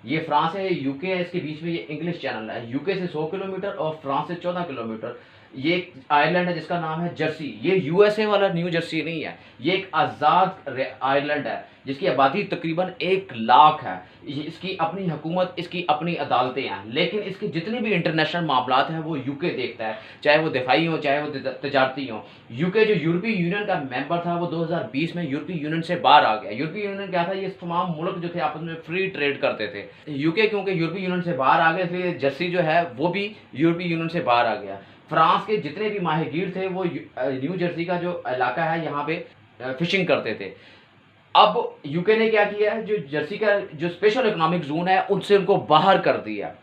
ये फ्रांस है, यूके है, इसके बीच में ये इंग्लिश चैनल है। यूके से 100 किलोमीटर और फ्रांस से 14 किलोमीटर। ये एक आयरलैंड है जिसका नाम है जर्सी। ये यूएसए वाला न्यू जर्सी नहीं है, ये एक आज़ाद आयरलैंड है जिसकी आबादी तकरीबन 1 लाख है। इसकी अपनी हुकूमत, इसकी अपनी अदालतें हैं, लेकिन इसके जितने भी इंटरनेशनल मामलात हैं वो यूके देखता है, चाहे वो दिफाई हो चाहे वो तजारती हो। यूके जो यूरोपीय यूनियन का मेंबर था वो 2020 में यूरोपीय यूनियन से बाहर आ गया। यूरोपीय यूनियन क्या था, ये तमाम मुल्क जो थे आपस में फ्री ट्रेड करते थे। यूके क्योंकि यूरोपीय यूनियन से बाहर आ गया, इसलिए जर्सी जो है वो भी यूरोपीय यूनियन से बाहर आ गया। फ्रांस के जितने भी माहिगीर थे वो न्यू जर्सी का जो इलाका है यहाँ पे फिशिंग करते थे। अब यूके ने क्या किया है, जो जर्सी का जो स्पेशल इकोनॉमिक जोन है उनसे उनको बाहर कर दिया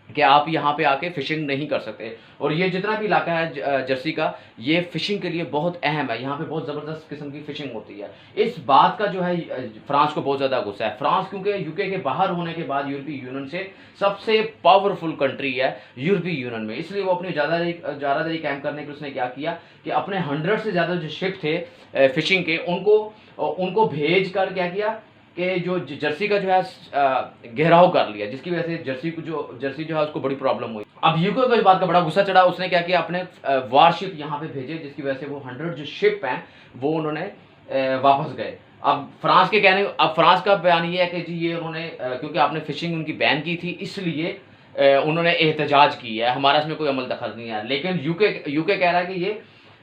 कि आप यहाँ पे आके फिशिंग नहीं कर सकते। और ये जितना भी इलाका है जर्सी का, ये फिशिंग के लिए बहुत अहम है, यहाँ पे बहुत ज़बरदस्त किस्म की फिशिंग होती है। इस बात का जो है फ्रांस को बहुत ज़्यादा गुस्सा है। फ्रांस क्योंकि यूके के बाहर होने के बाद यूरोपीय यूनियन से सबसे पावरफुल कंट्री है यूरोपीय यूनियन में, इसलिए वो अपनी ज़्यादादारी कायम करने के लिए उसने क्या किया कि अपने 100 से ज़्यादा जो शिप थे फिशिंग के, उनको भेज कर क्या किया कि जो जर्सी का जो है घेराव कर लिया, जिसकी वजह से जर्सी जो है उसको बड़ी प्रॉब्लम हुई। अब यूके को इस बात का बड़ा गुस्सा चढ़ा, उसने क्या किया, अपने वारशिप यहाँ पे भेजे, जिसकी वजह से वो 100 जो शिप हैं वो उन्होंने वापस गए। अब फ्रांस का बयान ये है कि जी ये उन्होंने क्योंकि आपने फिशिंग उनकी बैन की थी इसलिए उन्होंने एहतजाज की है, हमारा इसमें कोई अमल दखल नहीं है। लेकिन यूके कह रहा है कि ये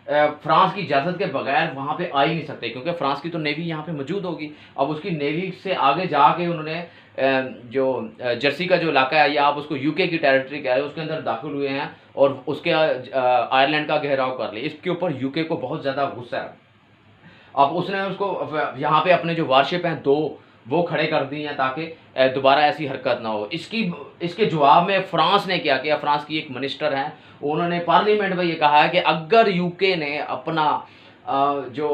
फ्रांस की इजाज़त के बगैर वहाँ पे आ ही नहीं सकते, क्योंकि फ्रांस की तो नेवी यहाँ पे मौजूद होगी। अब उसकी नेवी से आगे जाके उन्होंने जो जर्सी का जो इलाका है, या आप उसको यूके की टेरिटरी कह रहे हो, उसके अंदर दाखिल हुए हैं और उसके आयरलैंड का घेराव कर लिया। इसके ऊपर यूके को बहुत ज़्यादा गुस्सा है। अब उसने उसको यहाँ पे अपने जो वारशिप हैं 2 वो खड़े कर दिए हैं ताकि दोबारा ऐसी हरकत ना हो। इसके जवाब में फ्रांस ने क्या किया, फ्रांस की एक मिनिस्टर हैं, उन्होंने पार्लियामेंट में ये कहा है कि अगर यूके ने अपना जो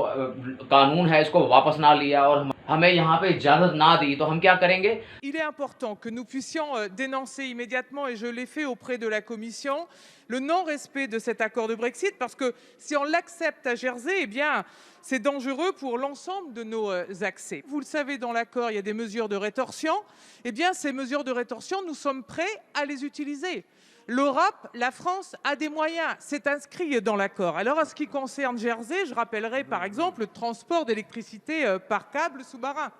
कानून है इसको वापस ना लिया और हमें यहाँ पे इजाज़त ना दी तो हम क्या करेंगे। Il est important que nous puissions dénoncer immédiatement, et je l'ai fait auprès de la Commission, le non-respect de cet accord de Brexit, parce que si on l'accepte à Jersey, eh bien, c'est dangereux pour l'ensemble de nos accès. Vous le savez, dans l'accord, il y a des mesures de rétorsion. Eh bien, ces mesures de rétorsion, nous sommes prêts à les utiliser. L'Europe, la France a des moyens, c'est inscrit dans l'accord. Alors, en ce qui concerne Jersey, je rappellerai par exemple le transport d'électricité par câble sous-marin.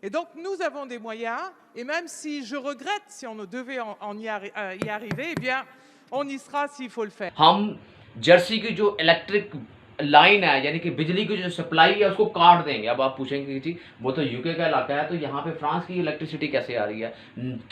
Et donc, nous avons des moyens, et même si je regrette si on devait y arriver, eh bien, on y sera s'il faut le faire. हम Jersey की जो electric line है, यानी कि बिजली की जो supply है, उसको काट देंगे। अब आप पूछेंगे कि जी वो तो यूके का इलाका है, तो यहाँ पे फ्रांस की इलेक्ट्रिसिटी कैसे आ रही है।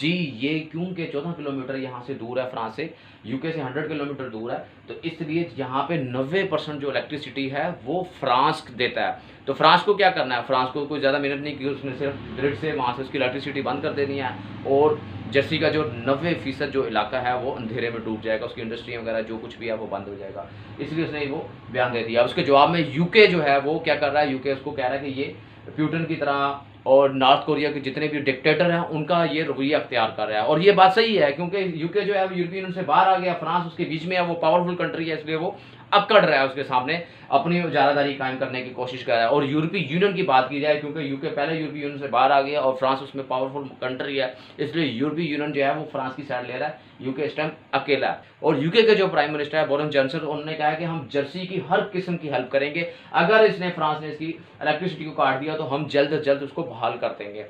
जी ये क्योंकि 14 किलोमीटर यहाँ से दूर है, फ्रांस से, यूके से 100 किलोमीटर दूर है, तो इसलिए यहाँ पे 90% जो इलेक्ट्रिसिटी है वो फ्रांस देता है। तो फ्रांस को क्या करना है, फ्रांस को कोई ज़्यादा मेहनत नहीं की, उसने सिर्फ ग्रिड से वहाँ से उसकी इलेक्ट्रिसिटी बंद कर देनी है और जर्सी का जो 90% जो इलाका है वो अंधेरे में डूब जाएगा, उसकी इंडस्ट्री वगैरह जो कुछ भी है वो बंद हो जाएगा। इसलिए उसने वो बयान दे दिया। उसके जवाब में यूके जो है वो क्या कर रहा है, यूके उसको कह रहा है कि ये प्यूटन की तरह और नॉर्थ कोरिया के जितने भी डिक्टेटर हैं उनका ये रवैया अख्तियार कर रहा है। और ये बात सही है, क्योंकि यूके जो है वो यूरोपीय यूनियन से बाहर आ गया, फ्रांस उसके बीच में है, वो पावरफुल कंट्री है, इसलिए वो अकड़ रहा है उसके सामने, अपनी ज़्यादादारी कायम करने की कोशिश कर रहा है। और यूरोपीय यूनियन की बात की जाए, क्योंकि यूके पहले यूरोपीय यूनियन से बाहर आ गया और फ्रांस उसमें पावरफुल कंट्री है, इसलिए यूरोपीय यूनियन जो है वो फ्रांस की साइड ले रहा है, यूके इस टाइम अकेला है। और यूके के जो प्राइम मिनिस्टर है बोरिस जॉनसन, उन्होंने कहा है कि हम जर्सी की हर किस्म की हेल्प करेंगे, अगर फ्रांस ने इसकी इलेक्ट्रिसिटी को काट दिया तो हम जल्द से जल्द उसको बहाल कर देंगे।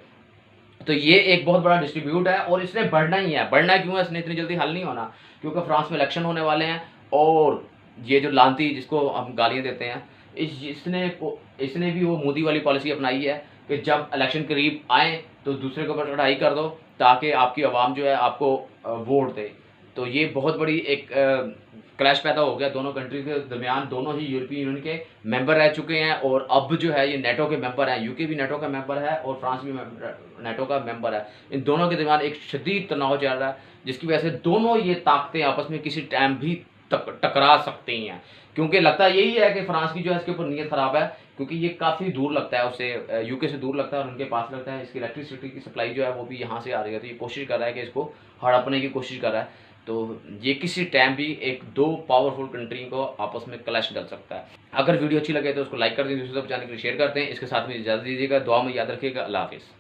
तो ये एक बहुत बड़ा डिस्ट्रीब्यूट है और इसने बढ़ना ही है। बढ़ना क्यों है, इसने इतनी जल्दी हल नहीं होना, क्योंकि फ्रांस में इलेक्शन होने वाले हैं और ये जो लांती जिसको हम गालियाँ देते हैं, इसने भी वो मोदी वाली पॉलिसी अपनाई है कि जब इलेक्शन करीब आए तो दूसरे के ऊपर चढ़ाई कर दो ताकि आपकी आवाम जो है आपको वोट दे। तो ये बहुत बड़ी एक क्लैश पैदा हो गया दोनों कंट्री के दरमियान। दोनों ही यूरोपीय यूनियन के मेंबर रह चुके हैं और अब जो है ये नेटो के मेंबर हैं। यूके भी नेटो का मेंबर है और फ्रांस भी नेटो का मेंबर है। इन दोनों के दरमियान एक शदीद तनाव चल रहा है, जिसकी वजह से दोनों ये ताकतें आपस में किसी टाइम भी टकरा सकती हैं। क्योंकि लगता यही है कि फ्रांस की जो है इसके ऊपर नीयत ख़राब है, क्योंकि ये काफ़ी दूर लगता है उससे, यूके से दूर लगता है और उनके पास लगता है। इसकी इलेक्ट्रिसिटी की सप्लाई जो है वो भी यहाँ से आ रही है, तो ये कोशिश कर रहा है कि इसको हड़पने की कोशिश कर रहा है। तो ये किसी टाइम भी एक 2 पावरफुल कंट्री को आपस में क्लैश डल सकता है। अगर वीडियो अच्छी लगे तो उसको लाइक कर दें, दूसरों तक जाने के लिए शेयर करते हैं। इसके साथ में इजाज़त दीजिएगा, दुआ में याद रखिएगा। अल्लाह हाफिज़।